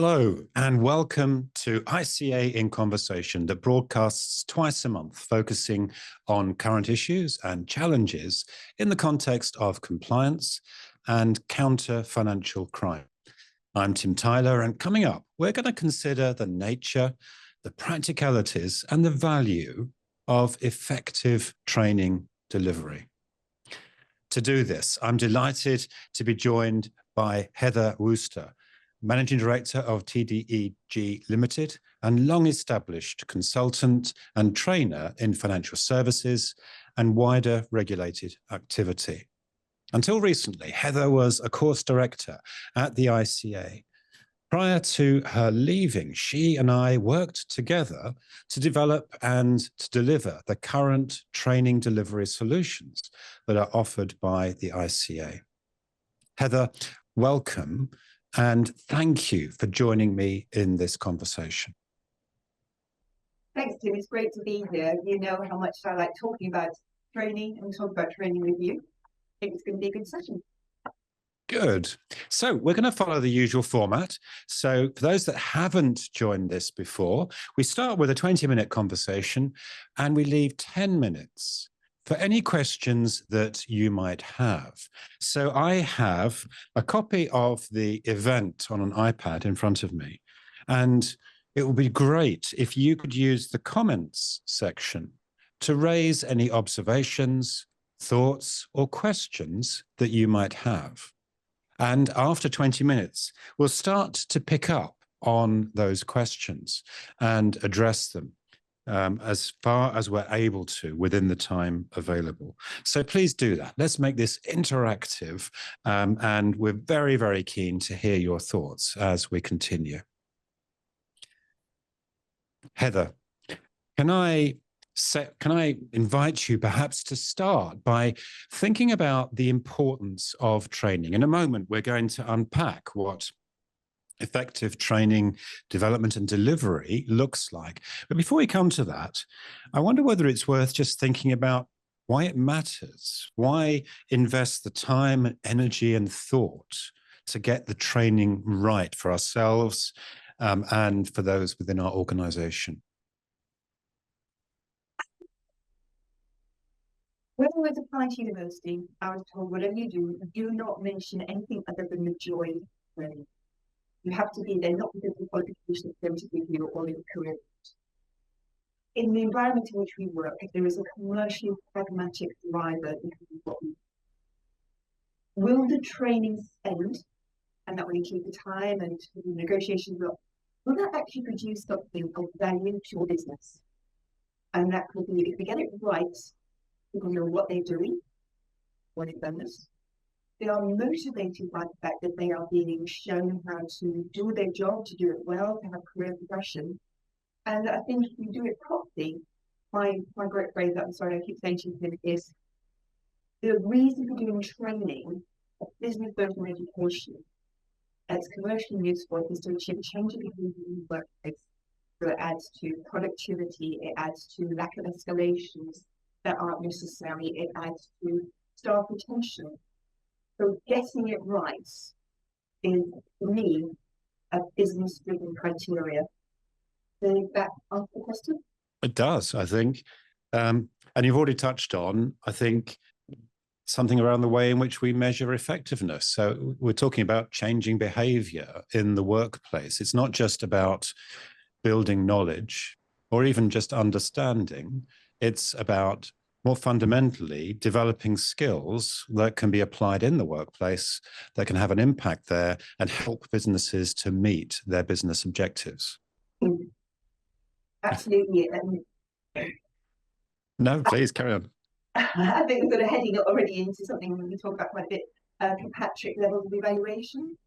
Hello, and welcome to ICA in Conversation, that broadcasts twice a month, focusing on current issues and challenges in the context of compliance and counter financial crime. I'm Tim Tyler, and coming up, we're going to consider the nature, the practicalities, and the value of effective training delivery. To do this, I'm delighted to be joined by Heather Wurster, Managing Director of TDEG Limited and long-established consultant and trainer in financial services and wider regulated activity. Until recently, Heather was a course director at the ICA. Prior to her leaving, she and I worked together to develop and to deliver the current training delivery solutions that are offered by the ICA. Heather, welcome. And thank you for joining me in this conversation. Thanks, Tim. It's great to be here. You know how much I like talking about training and talk about training with you. I think it's going to be a good session. Good. So we're going to follow the usual format. So for those that haven't joined this before, we start with a 20-minute conversation and we leave 10 minutes for any questions that you might have. So I have a copy of the event on an iPad in front of me, and it would be great if you could use the comments section to raise any observations, thoughts, or questions that you might have. And after 20 minutes, we'll start to pick up on those questions and address them as far as we're able to within the time available. So please do that. Let's make this interactive, and we're very, very keen to hear your thoughts as we continue. Heather, can I invite you perhaps to start by thinking about the importance of training? In a moment, we're going to unpack what effective training, development, and delivery looks like. But before we come to that, I wonder whether it's worth just thinking about why it matters. Why invest the time, energy, and thought to get the training right for ourselves and for those within our organization? When I was applying to university, I was told, whatever you do not mention anything other than the joy of learning. You have to be there, not because the qualification is going to give you all your career. In the environment in which we work, there is a commercially pragmatic driver because of what we do. Will the training end, and that will include the time and the negotiations, will that actually produce something of value to your business? And that could be, if we get it right, people know what they're doing, what they've done this. They are motivated by the fact that they are being shown how to do their job, to do it well, to have career progression. And I think if you do it properly, my great phrase that I'm sorry I keep saying to him is the reason for doing training of business version education as commercially useful is to achieve change of behavior in the workplace. So it adds to productivity, it adds to lack of escalations that aren't necessary, it adds to staff retention. So getting it right is, for me, a business-driven criteria. Does that answer the question? It does, I think. And you've already touched on, I think, something around the way in which we measure effectiveness. So we're talking about changing behavior in the workplace. It's not just about building knowledge or even just understanding. It's about, more fundamentally, developing skills that can be applied in the workplace, that can have an impact there and help businesses to meet their business objectives. Absolutely. No, please carry on. I think we're sort of heading already into something we talk about quite a bit, Kirkpatrick levels of evaluation.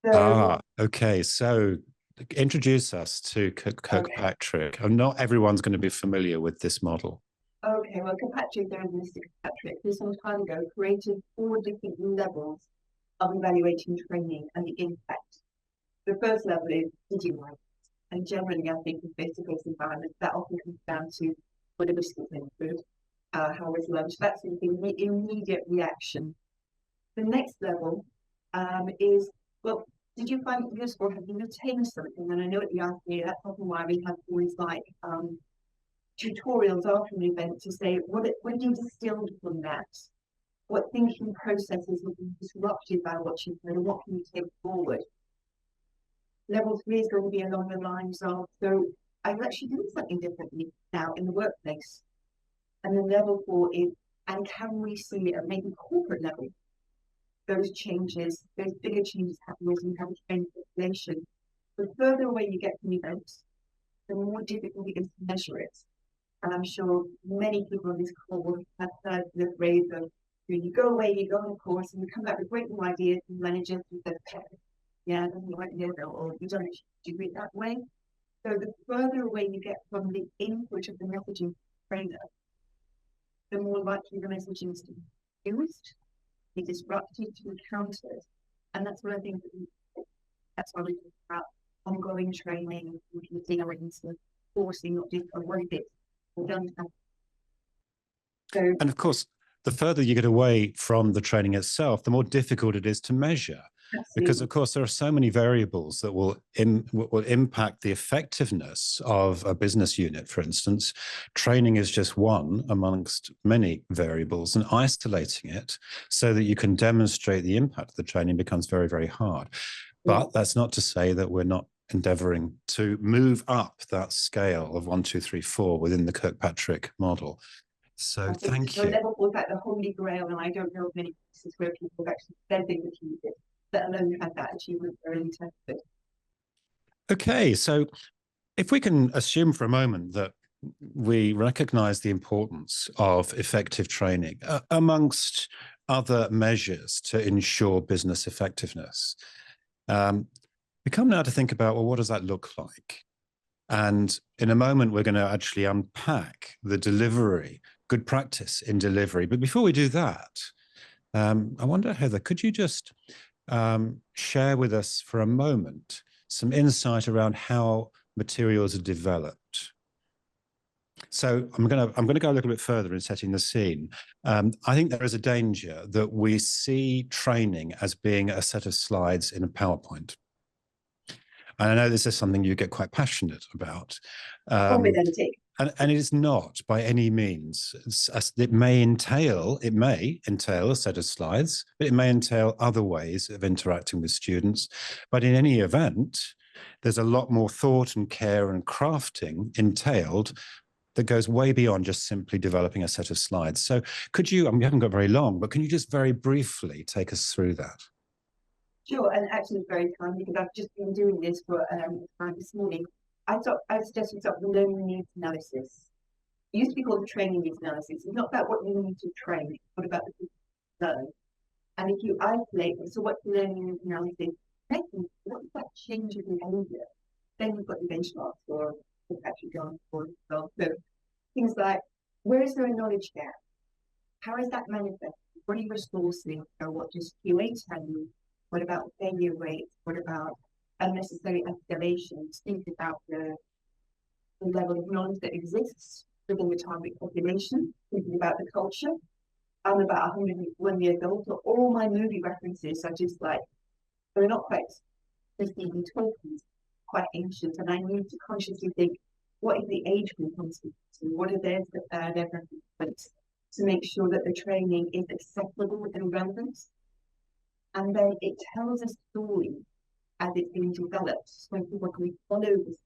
So, okay. So introduce us to Kirkpatrick. Okay. Not everyone's going to be familiar with this model. Okay, well, Kirkpatrick, Mr. Kirkpatrick, who some time ago created 4 different levels of evaluating training and the impact. The first level is, did you like it? And generally, I think in face-to-face environments, that often comes down to what the biscuits in food, how was lunch, that sort of thing, the immediate reaction. The next level is, well, Did you find it useful? Have you retained something? And I know at the ICA, that's often why we have always like tutorials after an event to say, what you distilled from that? What thinking processes will be disrupted by what you've heard, and what can you take forward? Level 3 is going to be along the lines of, so I'm actually doing something differently now in the workplace. And then level 4 is, and can we see at maybe corporate level, those changes, those bigger changes happening as we have a change in population? The further away you get from events, the more difficult it is to measure it. And I'm sure many people on this call have heard the phrase of, you go away, you go on a course, and you come back with great new ideas, and managers and says, yeah, that's the right idea, or you don't do it that way. So the further away you get from the input of the messaging trainer, the more likely the messaging is to be used, be disrupted, to be countered. And that's what I think, that's why we talk about ongoing training, continuing to forcing, not just on one bit, or done. So, And of course, the further you get away from the training itself, the more difficult it is to measure. Because, of course, there are so many variables that will impact the effectiveness of a business unit, for instance. Training is just one amongst many variables, and isolating it so that you can demonstrate the impact of the training becomes very, very hard. But that's not to say that we're not endeavoring to move up that scale of 1, 2, 3, 4 within the Kirkpatrick model. So thank you. Level 4 is like the holy grail, and I don't know of many places where people have actually said they've achieved it, let alone had that achievement very tested. Okay, so if we can assume for a moment that we recognize the importance of effective training amongst other measures to ensure business effectiveness, we come now to think about, well, what does that look like? And in a moment, we're going to actually unpack the delivery, good practice in delivery. But before we do that, I wonder, Heather, could you just share with us for a moment some insight around how materials are developed? So I'm going to go a little bit further in setting the scene. I think there is a danger that we see training as being a set of slides in a PowerPoint. And I know this is something you get quite passionate about. And it is not by any means. It may entail a set of slides, but it may entail other ways of interacting with students. But in any event, there's a lot more thought and care and crafting entailed that goes way beyond just simply developing a set of slides. So could you, we haven't got very long, but can you just very briefly take us through that? Sure, and actually it's very kind because I've just been doing this for time this morning. I suggested something learning needs analysis. It used to be called the training needs analysis. It's not about what you need to train, it's not about the people to learn. And if you isolate, so what's learning needs analysis? What's that change in behaviour? Then you've got your benchmarks for actually going forward as well. So things like, where is there a knowledge gap? How is that manifested? What are you resourcing? So what does QA tell you? What about failure rates? What about unnecessary escalations? Think about the level of knowledge that exists within the target population. Thinking about the culture. I'm about 101 years old, so all my movie references are just like, they're not quite 15 talkies, quite ancient, and I need to consciously think, what is the age group I'm speaking to? What are their references to make sure that the training is accessible and relevant? And then it tells a story as it's being developed, so people can follow this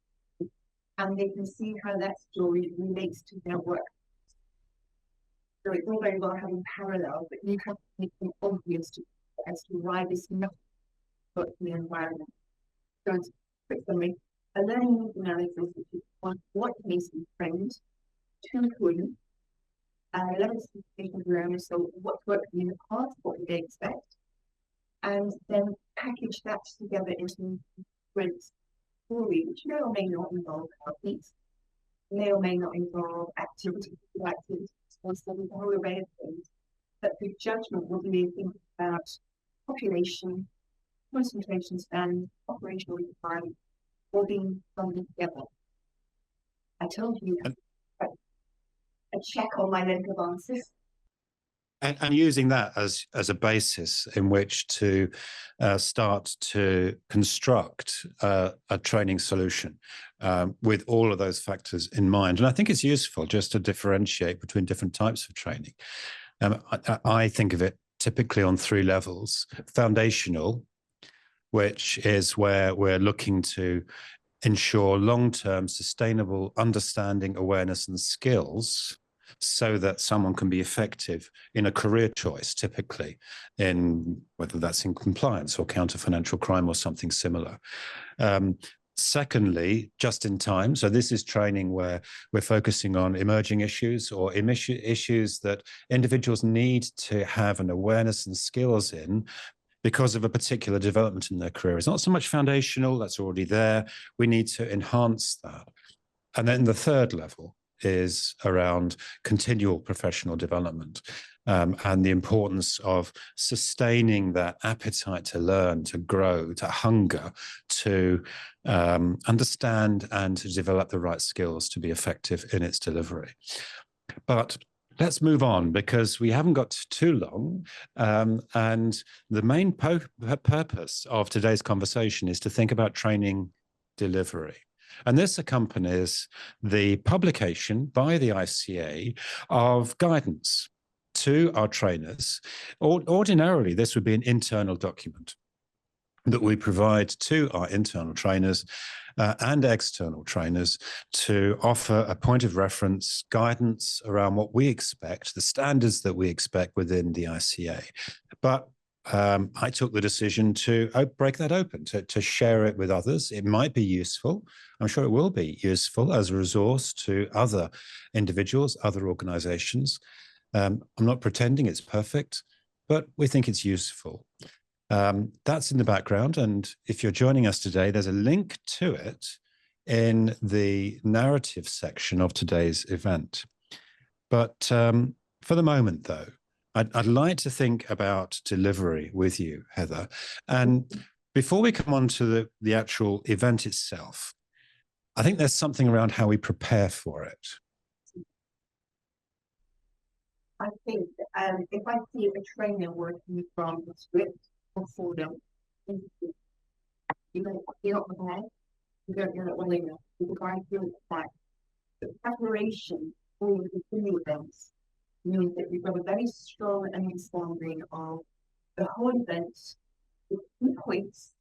and they can see how that story relates to their work. So it's all very well having parallels, but you have to make them obvious as to why this must work in the environment. So it's quick summary. A learning needs analysis, which is what needs to be framed, to whom, level specification of awareness, so what's worked in the past, what would they expect, and then package that together into a sprint story, which may or may not involve PowerPoints, may or may not involve activities, or some whole array of things. But the judgment will be thinking about population, concentration span, operational requirements, all being bundled together. I told you a check on my length of answers. And using that as a basis in which to start to construct a training solution with all of those factors in mind. And I think it's useful just to differentiate between different types of training. I think of it typically on three levels: foundational, which is where we're looking to ensure long-term sustainable understanding, awareness, and skills so that someone can be effective in a career choice, typically in whether that's in compliance or counter financial crime or something similar. Secondly, just in time. So this is training where we're focusing on emerging issues or issues that individuals need to have an awareness and skills in because of a particular development in their career. It's not so much foundational, that's already there. We need to enhance that. And then the third level is around continual professional development and the importance of sustaining that appetite to learn, to grow, to hunger, to understand and to develop the right skills to be effective in its delivery. But let's move on, because we haven't got too long. And the main purpose of today's conversation is to think about training delivery. And this accompanies the publication by the ICA of guidance to our trainers. Ordinarily, this would be an internal document that we provide to our internal trainers and external trainers to offer a point of reference, guidance around what we expect, the standards that we expect within the ICA. But I took the decision to break that open, to share it with others. It might be useful. I'm sure it will be useful as a resource to other individuals, other organizations. I'm not pretending it's perfect, but we think it's useful. That's in the background. And if you're joining us today, there's a link to it in the narrative section of today's event. But for the moment, though, I'd like to think about delivery with you, Heather. And before we come on to the actual event itself, I think there's something around how we prepare for it. I think if I see a trainer working from a script or for them, you're not prepared, you're not willing enough, you're going through that. The preparation for the events means that we've got a very strong understanding of the whole event, the key points,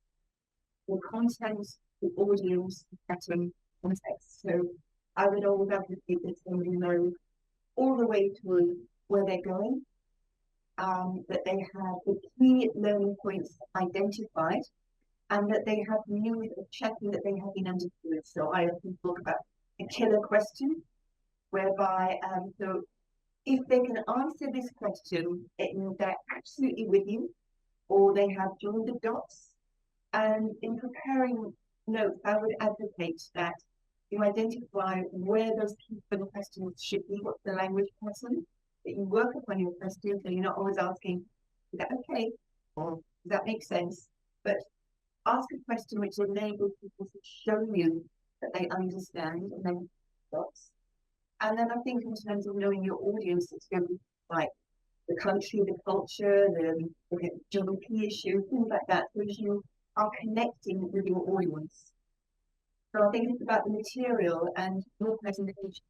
the content, the audience, the pattern, context. So I would always advocate that somebody knows all the way through where they're going, that they have the key learning points identified, and that they have means of checking that they have been understood. So I often talk about a killer question, whereby so if they can answer this question, it means they're absolutely with you, or they have joined the dots. And in preparing notes, I would advocate that you identify where those key questions should be, what's the language pattern, that you work upon your questions, so you're not always asking, is that okay? Or does that make sense? But ask a question which enables people to show you that they understand, and then dots. And then I think in terms of knowing your audience, it's going to be like the country, the culture, the GDP issue, things like that, so you are connecting with your audience. So I think it's about the material and your presentation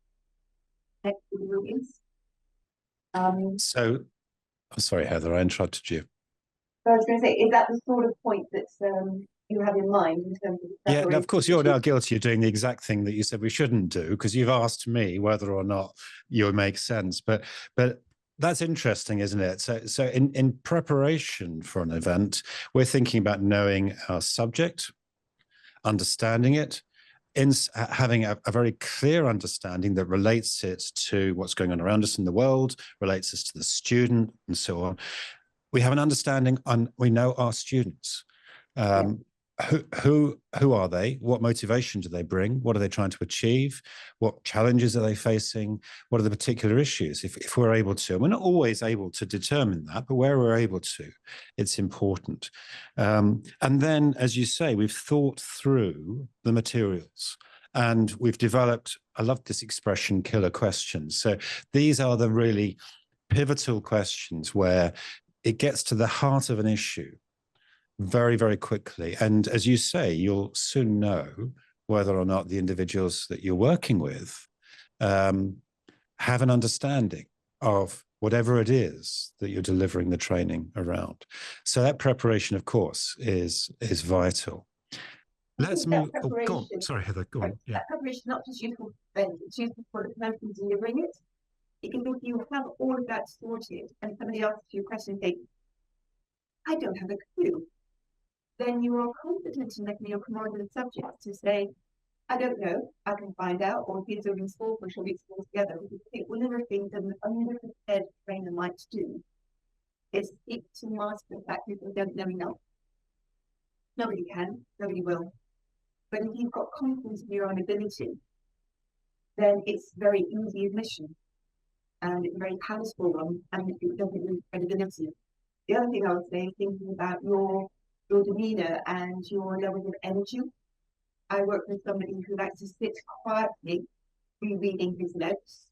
connect with the audience. So, I'm sorry, Heather, I interrupted you. So I was going to say, is that the sort of point that you have in mind in terms of? Yeah, now, of course, you're now guilty of doing the exact thing that you said we shouldn't do, because you've asked me whether or not you make sense. But that's interesting, isn't it? So in preparation for an event, we're thinking about knowing our subject, understanding it, having a very clear understanding that relates it to what's going on around us in the world, relates us to the student, and so on. We have an understanding, and we know our students. Who are they? What motivation do they bring? What are they trying to achieve? What challenges are they facing? What are the particular issues? If we're able to, and we're not always able to determine that, but where we're able to, it's important. And then, as you say, we've thought through the materials and we've developed, I love this expression, killer questions. So these are the really pivotal questions where it gets to the heart of an issue very, very quickly. And as you say, you'll soon know whether or not the individuals that you're working with have an understanding of whatever it is that you're delivering the training around. So that preparation, of course, is vital. Let's move. Oh, go on. Sorry, Heather, go on. Yeah. That preparation is not just useful for them, it's useful for the person delivering it. Because if you have all of that sorted and somebody asks you a question and say, I don't have a clue, then you are confident in making your command of the subject to say, I don't know, I can find out, or these are in small, or shall we explore together? Because I think one of the things that an underprepared trainer might do is seek to master the fact that they don't know enough. Nobody can, nobody will. But if you've got confidence in your own ability, then it's very easy admission. And it's a very palatable one, and it doesn't lose credibility. The other thing I would say is thinking about your demeanour and your levels of energy. I work with somebody who likes to sit quietly rereading his notes.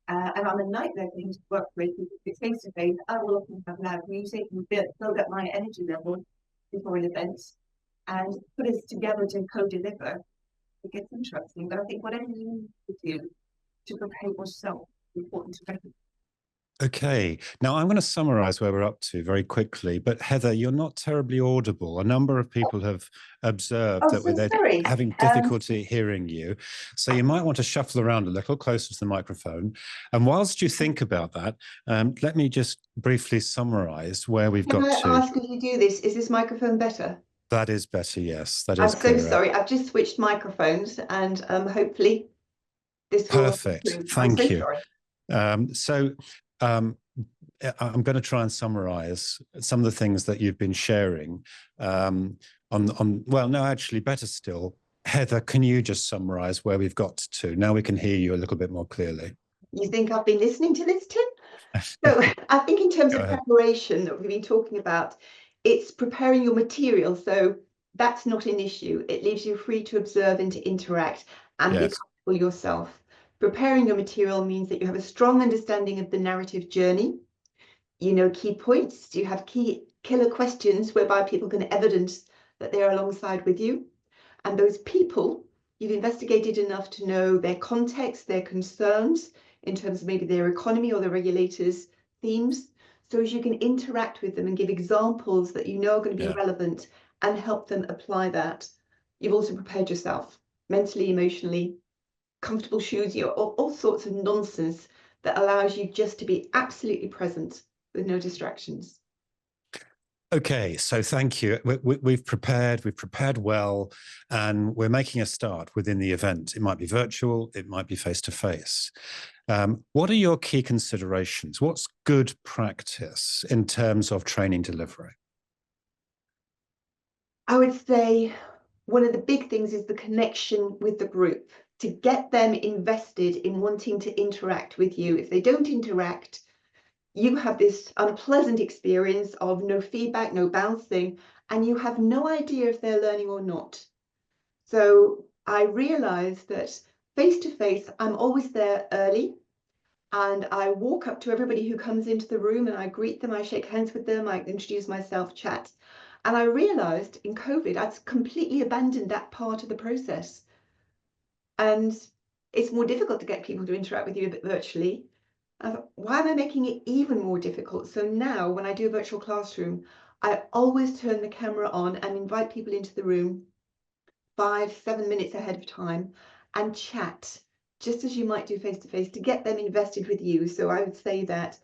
And I'm a nightmare thing to work with because if it's face to face, I will often have loud music and build up my energy level before an event and put us together to co-deliver. It gets interesting, but I think whatever you need to do to prepare yourself is important to recognize. Okay, now I'm going to summarize where we're up to very quickly, but Heather, you're not terribly audible. A number of people have observed that we're having difficulty hearing you. So you might want to shuffle around a little closer to the microphone. And whilst you think about that, let me just briefly summarize where we've got to. Can I ask if you do this? Is this microphone better? That is better, yes. That is I'm so sorry. I've just switched microphones and hopefully this will perfect. Thank you. I'm going to try and summarize some of the things that you've been sharing well, no, actually, better still, Heather, can you just summarize where we've got to? Now we can hear you a little bit more clearly. You think I've been listening to this, Tim? So I think in terms of preparation that we've been talking about, it's preparing your material. So that's not an issue. It leaves you free to observe and to interact and be comfortable yourself. Preparing your material means that you have a strong understanding of the narrative journey. You know key points. You have key killer questions whereby people can evidence that they are alongside with you. And those people, you've investigated enough to know their context, their concerns in terms of maybe their economy or the regulators' themes, so as you can interact with them and give examples that you know are going to be relevant and help them apply that. You've also prepared yourself mentally, emotionally, comfortable shoes, all sorts of nonsense that allows you just to be absolutely present with no distractions. Okay, so thank you. We've prepared well, and we're making a start within the event. It might be virtual, it might be face-to-face. What are your key considerations? What's good practice in terms of training delivery? I would say one of the big things is the connection with the group, to get them invested in wanting to interact with you. If they don't interact, you have this unpleasant experience of no feedback, no bouncing, and you have no idea if they're learning or not. So I realized that face-to-face, I'm always there early, and I walk up to everybody who comes into the room and I greet them, I shake hands with them, I introduce myself, chat. And I realized in COVID, I'd completely abandoned that part of the process. And it's more difficult to get people to interact with you a bit virtually. I thought, why am I making it even more difficult? So now when I do a virtual classroom, I always turn the camera on and invite people into the room 5-7 minutes ahead of time and chat, just as you might do face-to-face, to get them invested with you. So I would say that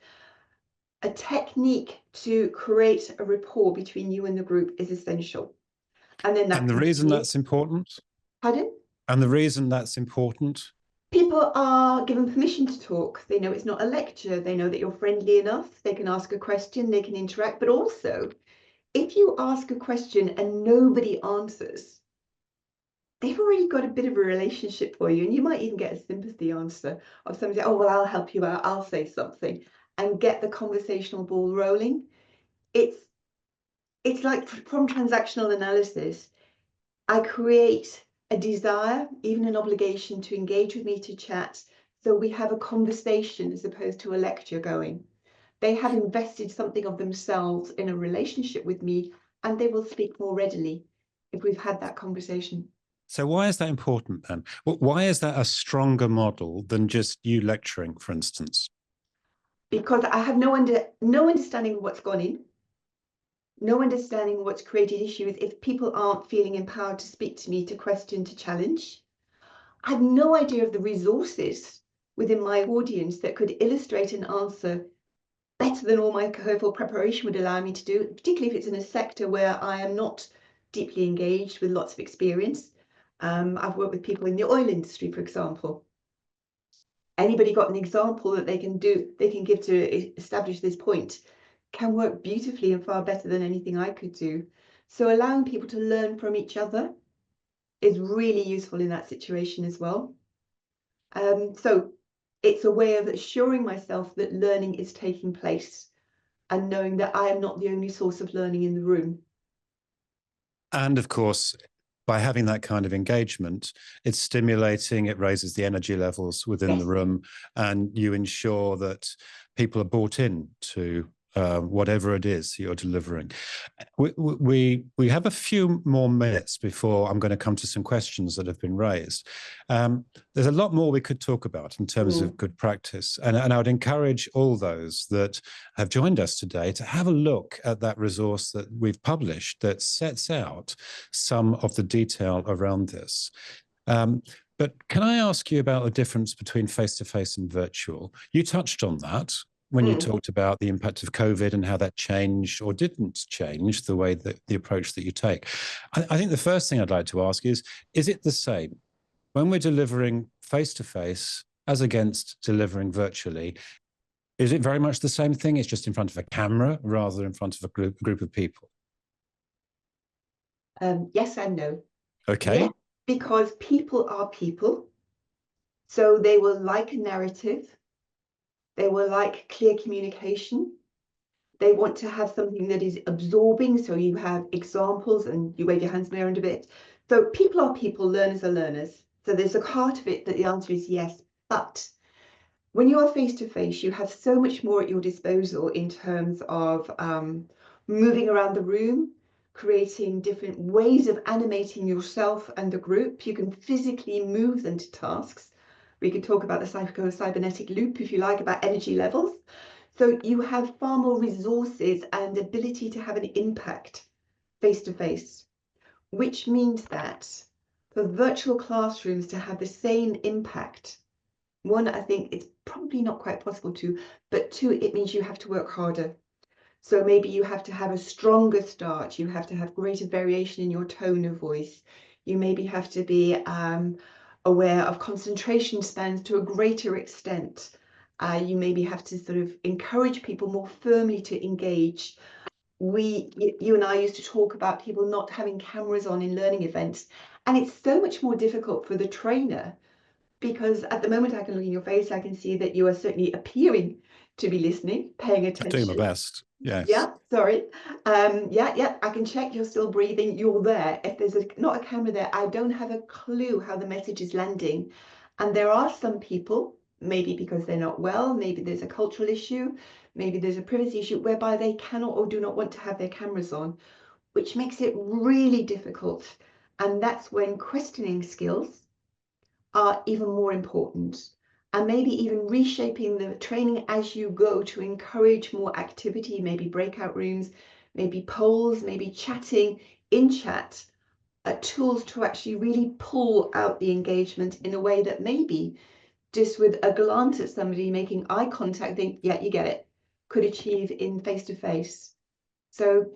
a technique to create a rapport between you and the group is essential. And then the reason that's important? Pardon? And the reason that's important? People are given permission to talk. They know it's not a lecture. They know that you're friendly enough. They can ask a question, they can interact. But also, if you ask a question and nobody answers, they've already got a bit of a relationship for you. And you might even get a sympathy answer of somebody, oh, well, I'll help you out. I'll say something, and get the conversational ball rolling. It's like from transactional analysis, I create a desire, even an obligation to engage with me, to chat, So we have a conversation as opposed to a lecture going. They have invested something of themselves in a relationship with me, and they will speak more readily if we've had that conversation. So why is that important then? Why is that a stronger model than just you lecturing, for instance? Because I have no understanding of what's gone in, no understanding of what's created issues if people aren't feeling empowered to speak to me, to question, to challenge. I have no idea of the resources within my audience that could illustrate an answer better than all my careful preparation would allow me to do, particularly if it's in a sector where I am not deeply engaged with lots of experience. I've worked with people in the oil industry, for example. Anybody got an example that they can give to establish this point can work beautifully and far better than anything I could do. So allowing people to learn from each other is really useful in that situation as well. So it's a way of assuring myself that learning is taking place and knowing that I am not the only source of learning in the room. And of course, by having that kind of engagement, it's stimulating, it raises the energy levels within the room, and you ensure that people are bought in to whatever it is you're delivering. We have a few more minutes before I'm going to come to some questions that have been raised. There's a lot more we could talk about in terms of good practice. And I would encourage all those that have joined us today to have a look at that resource that we've published that sets out some of the detail around this. But can I ask you about the difference between face-to-face and virtual? You touched on that when you talked about the impact of COVID and how that changed or didn't change the way that the approach that you take. I think the first thing I'd like to ask is it the same when we're delivering face-to-face as against delivering virtually? Is it very much the same thing? It's just in front of a camera rather than in front of a group of people? Yes and no. Okay. Yeah, because people are people. So they will like a narrative. They will like clear communication. They want to have something that is absorbing. So you have examples and you wave your hands around a bit. So people are people, learners are learners. So there's a part of it that the answer is yes. But when you are face to face, you have so much more at your disposal in terms of moving around the room, creating different ways of animating yourself and the group. You can physically move them to tasks. We could talk about the psycho-cybernetic loop, if you like, about energy levels. So you have far more resources and ability to have an impact face to face, which means that for virtual classrooms to have the same impact, one, I think it's probably not quite possible to, but two, it means you have to work harder. So maybe you have to have a stronger start. You have to have greater variation in your tone of voice. You maybe have to be aware of concentration spans to a greater extent. You maybe have to sort of encourage people more firmly to engage. You and I used to talk about people not having cameras on in learning events, and it's so much more difficult for the trainer, because at the moment I can look in your face, I can see that you are certainly appearing to be listening, paying attention. I'm doing my best. Yes. Yeah, sorry. Yeah, I can check you're still breathing, you're there. If there's not a camera there, I don't have a clue how the message is landing. And there are some people, maybe because they're not well, maybe there's a cultural issue, maybe there's a privacy issue whereby they cannot or do not want to have their cameras on, which makes it really difficult. And that's when questioning skills are even more important, and maybe even reshaping the training as you go to encourage more activity, maybe breakout rooms, maybe polls, maybe chatting in chat, tools to actually really pull out the engagement in a way that maybe just with a glance at somebody, making eye contact, think, yeah, you get it, could achieve in face-to-face. So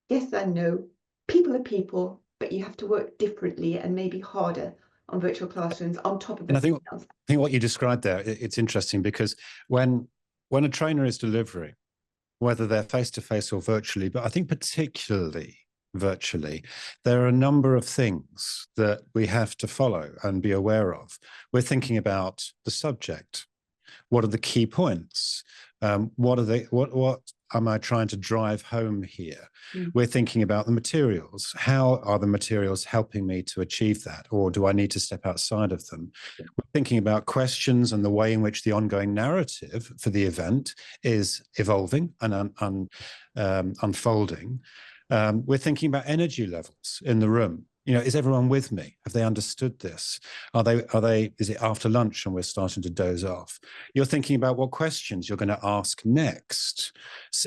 yes and no, people are people, but you have to work differently and maybe harder on virtual classrooms on top of And I everything think else. what you described there, it's interesting because when a trainer is delivering, whether they're face-to-face or virtually, but I think particularly virtually, there are a number of things that we have to follow and be aware of. We're thinking about the subject. What are the key points? What am I trying to drive home here? Mm. We're thinking about the materials. How are the materials helping me to achieve that? Or do I need to step outside of them? We're thinking about questions and the way in which the ongoing narrative for the event is evolving and unfolding. We're thinking about energy levels in the room. Is everyone with me? Have they understood this? Is it after lunch and we're starting to doze off? You're thinking about what questions you're going to ask next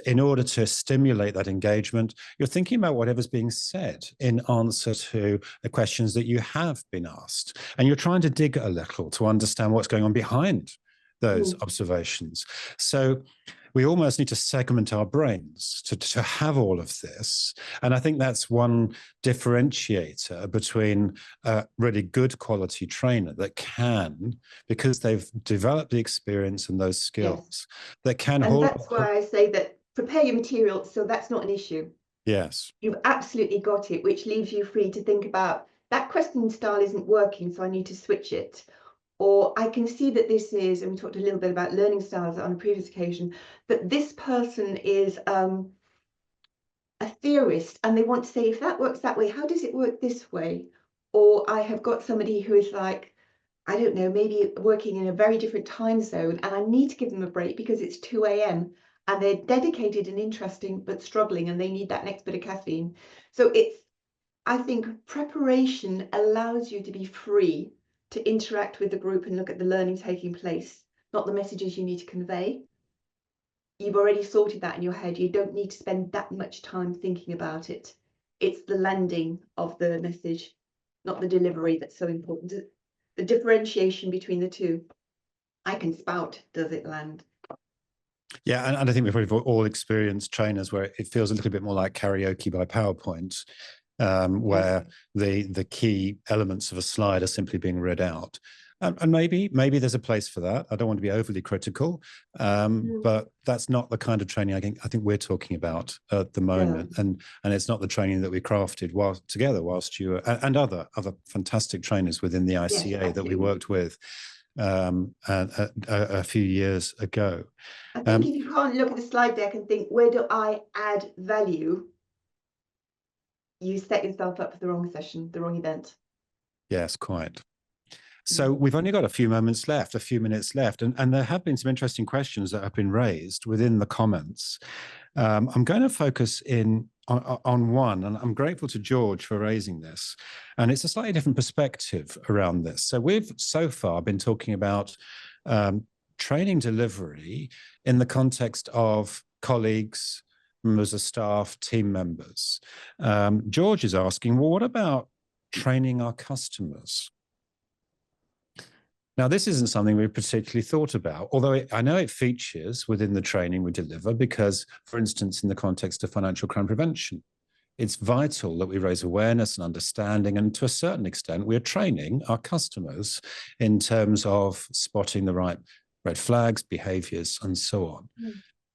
in order to stimulate that engagement. You're thinking about whatever's being said in answer to the questions that you have been asked. And you're trying to dig a little to understand what's going on behind those observations. So we almost need to segment our brains to have all of this. And I think that's one differentiator between a really good quality trainer that can, because they've developed the experience and those skills, that can and hold. that's why I say that prepare your material, so that's not an issue. Yes. You've absolutely got it, which leaves you free to think about that questioning style isn't working, so I need to switch it. Or I can see that this is, and we talked a little bit about learning styles on a previous occasion, that this person is a theorist and they want to say, if that works that way, how does it work this way? Or I have got somebody who is like, I don't know, maybe working in a very different time zone and I need to give them a break because it's 2 a.m. and they're dedicated and interesting but struggling and they need that next bit of caffeine. So I think preparation allows you to be free to interact with the group and look at the learning taking place, not the messages you need to convey. You've already sorted that in your head. You don't need to spend that much time thinking about it. It's the landing of the message, not the delivery, that's so important. The differentiation between the two. I can spout, does it land? Yeah, and I think we've probably all experienced trainers where it feels a little bit more like karaoke by PowerPoint, where the key elements of a slide are simply being read out. And maybe there's a place for that. I don't want to be overly critical, but that's not the kind of training I think we're talking about at the moment. And it's not the training that we crafted whilst you and other fantastic trainers within the ICA that we worked with a few years ago. I think if you can't look at the slide deck and think, where do I add value? You set yourself up for the wrong session, the wrong event. Yes, quite. So we've only got a few minutes left, and there have been some interesting questions that have been raised within the comments. I'm going to focus on one, and I'm grateful to George for raising this. And it's a slightly different perspective around this. So we've so far been talking about training delivery in the context of colleagues, members of staff, team members. George is asking, well, what about training our customers? Now, this isn't something we've particularly thought about, although I know it features within the training we deliver because, for instance, in the context of financial crime prevention, it's vital that we raise awareness and understanding, and to a certain extent, we're training our customers in terms of spotting the right red flags, behaviours, and so on.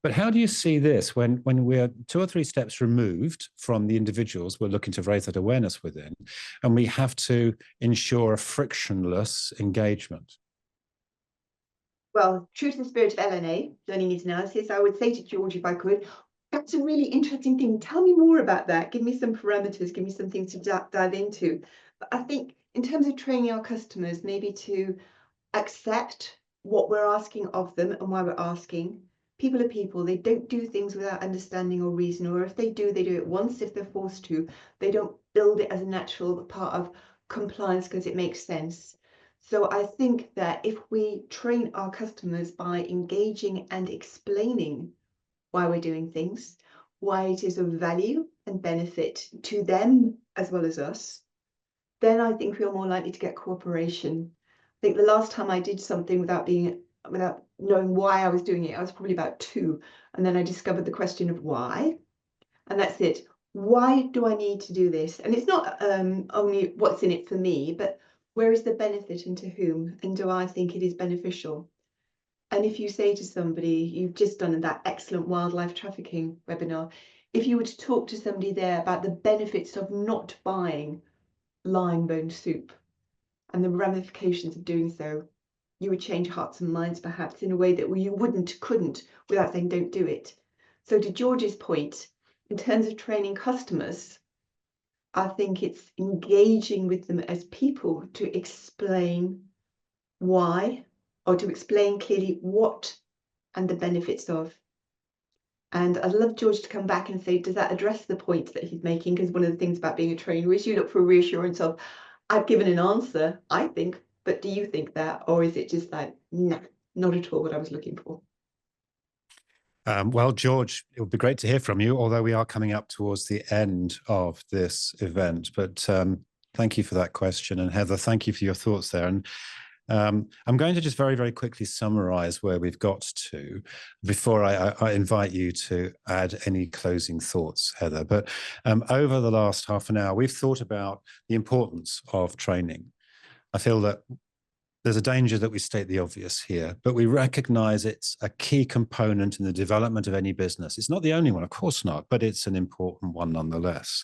But how do you see this when we're 2 or 3 steps removed from the individuals we're looking to raise that awareness within, and we have to ensure a frictionless engagement? Well, true to the spirit of LNA, learning needs analysis, I would say to George, if I could, that's a really interesting thing. Tell me more about that. Give me some parameters, give me some things to dive into. But I think in terms of training our customers, maybe to accept what we're asking of them and why we're asking. People are people, they don't do things without understanding or reason, or if they do it once if they're forced to. They don't build it as a natural part of compliance because it makes sense. So I think that if we train our customers by engaging and explaining why we're doing things, why it is of value and benefit to them as well as us, then I think we're more likely to get cooperation. I think the last time I did something without knowing why I was doing it, I was probably about 2. And then I discovered the question of why. And that's it. Why do I need to do this? And it's not only what's in it for me, but where is the benefit and to whom? And do I think it is beneficial? And if you say to somebody, you've just done that excellent wildlife trafficking webinar, if you were to talk to somebody there about the benefits of not buying lime bone soup and the ramifications of doing so, you would change hearts and minds perhaps in a way that you couldn't without saying don't do it. So to George's point, in terms of training customers, I think it's engaging with them as people to explain why, or to explain clearly what and the benefits of. And I'd love George to come back and say, does that address the points that he's making? Because one of the things about being a trainer is you look for reassurance of, I've given an answer, I think, but do you think that? Or is it just like, nah, not at all what I was looking for? Well, George, it would be great to hear from you, although we are coming up towards the end of this event. But thank you for that question. And Heather, thank you for your thoughts there. And I'm going to just very, very quickly summarize where we've got to before I invite you to add any closing thoughts, Heather. But over the last half an hour, we've thought about the importance of training. I feel that there's a danger that we state the obvious here, but we recognize it's a key component in the development of any business. It's not the only one, of course not, but it's an important one nonetheless.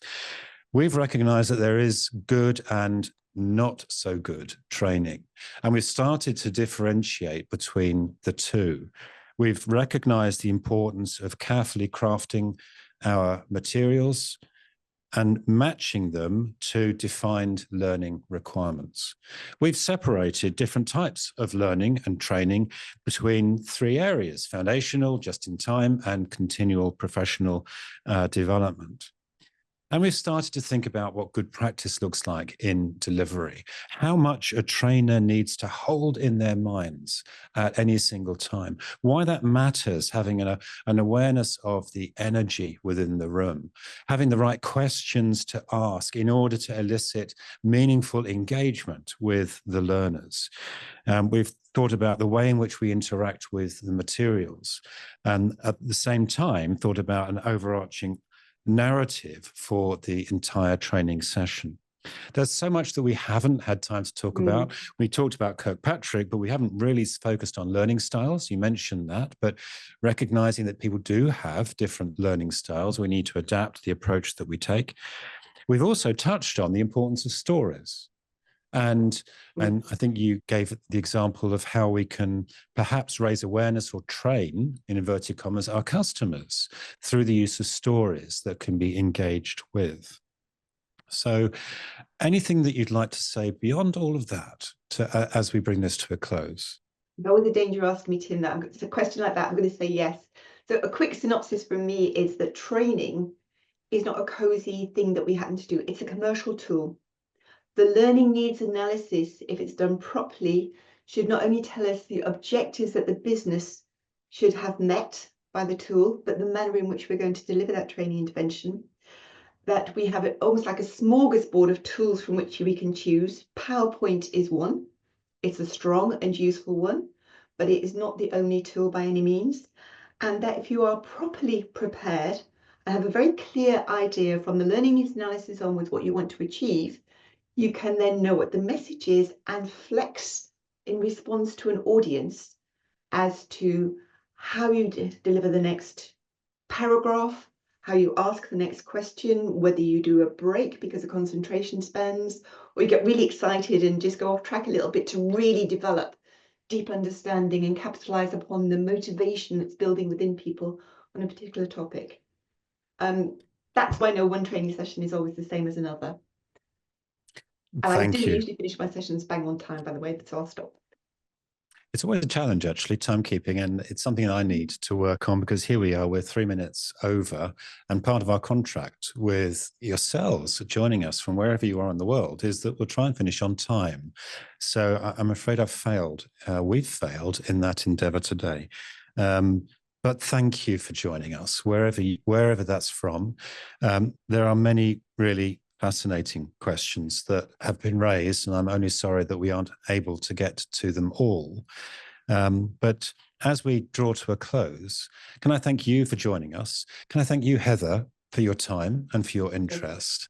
We've recognized that there is good and not so good training, and we've started to differentiate between the two. We've recognized the importance of carefully crafting our materials and matching them to defined learning requirements. We've separated different types of learning and training between three areas: foundational, just-in-time, and continual professional development. And we've started to think about what good practice looks like in delivery, how much a trainer needs to hold in their minds at any single time, why that matters, having an awareness of the energy within the room, having the right questions to ask in order to elicit meaningful engagement with the learners. We've thought about the way in which we interact with the materials, and at the same time thought about an overarching narrative for the entire training session. There's so much that we haven't had time to talk about. We talked about Kirkpatrick, but we haven't really focused on learning styles. You mentioned that, but recognizing that people do have different learning styles, we need to adapt the approach that we take. We've also touched on the importance of stories. And I think you gave the example of how we can perhaps raise awareness or train, in inverted commas, our customers through the use of stories that can be engaged with. So anything that you'd like to say beyond all of that as we bring this to a close? There's always a danger asking me, Tim, that it's a question like that, I'm going to say yes. So a quick synopsis from me is that training is not a cozy thing that we happen to do. It's a commercial tool. The learning needs analysis, if it's done properly, should not only tell us the objectives that the business should have met by the tool, but the manner in which we're going to deliver that training intervention. That we have it almost like a smorgasbord of tools from which we can choose. PowerPoint is one. It's a strong and useful one, but it is not the only tool by any means. And that if you are properly prepared and have a very clear idea from the learning needs analysis onwards what you want to achieve, you can then know what the message is and flex in response to an audience as to how you deliver the next paragraph, how you ask the next question, whether you do a break because of concentration spans, or you get really excited and just go off track a little bit to really develop deep understanding and capitalize upon the motivation that's building within people on a particular topic. That's why no one training session is always the same as another. And I do usually finish my sessions bang on time, by the way, so I'll stop. It's always a challenge, actually, timekeeping, and it's something I need to work on, because here we are, we're 3 minutes over, and part of our contract with yourselves joining us from wherever you are in the world is that we'll try and finish on time. So I'm afraid I've failed. We've failed in that endeavor today. But thank you for joining us, wherever that's from. There are many really fascinating questions that have been raised, and I'm only sorry that we aren't able to get to them all. But as we draw to a close, can I thank you for joining us? Can I thank you, Heather, for your time and for your interest?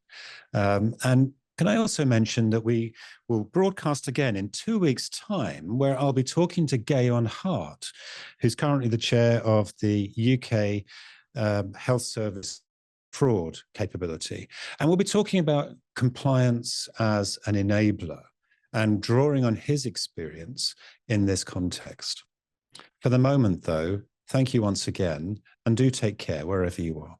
And can I also mention that we will broadcast again in 2 weeks' time, where I'll be talking to Gayon Hart, who's currently the chair of the UK Health Service fraud capability. And we'll be talking about compliance as an enabler and drawing on his experience in this context. For the moment, though, thank you once again, and and do take care wherever you are.